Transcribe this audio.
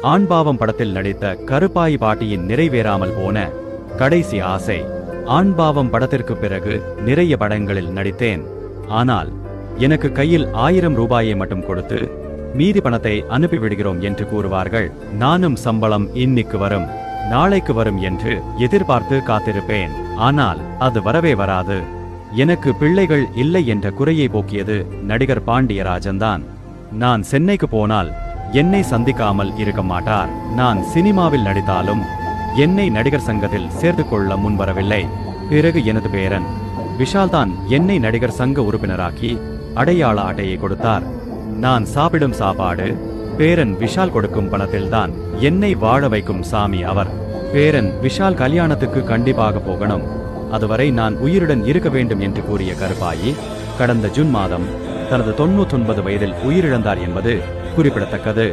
ஆண்பாவம் படத்தில் நடித்த கருப்பாயி பாட்டியின் நிறைவேறாமல் போன கடைசி ஆசை. ஆண்பாவம் படத்திற்கு பிறகு நிறைய படங்களில் நடித்தேன். ஆனால் எனக்கு கையில் 1000 ரூபாயை மட்டும் கொடுத்து மீதி பணத்தை அனுப்பிவிடுகிறோம் என்று கூறுவார்கள். நானும் சம்பளம் இன்னைக்கு வரும், நாளைக்கு வரும் என்று எதிர்பார்த்து காத்திருப்பேன். ஆனால் அது வரவே வராது. எனக்கு பிள்ளைகள் இல்லை என்ற குறையை போக்கியது நடிகர் பாண்டியராஜன் தான். நான் சென்னைக்கு போனால் என்னை சந்திக்காமல் இருக்க மாட்டார். நான் சினிமாவில் நடித்தாலும் என்னை நடிகர் சங்கத்தில் சேர்த்துக்கொள்ள முன்வரவில்லை. பிறகு எனது பேரன் விஷால் தான் என்னை நடிகர் சங்க உறுப்பினராக்கி அடையாள அட்டையை கொடுத்தார். நான் சாப்பிடும் சாப்பாடு பேரன் விஷால் கொடுக்கும் பணத்தில்தான் என்னை வாழ வைக்கும் சாமி அவர். பேரன் விஷால் கல்யாணத்துக்கு கண்டிப்பாக போகணும், அதுவரை நான் உயிருடன் இருக்க வேண்டும் என்று கூறிய கருப்பாயி கடந்த ஜூன் மாதம் தனது 99 வயதில் உயிரிழந்தார் என்பது குறிப்பிடத்தக்கது.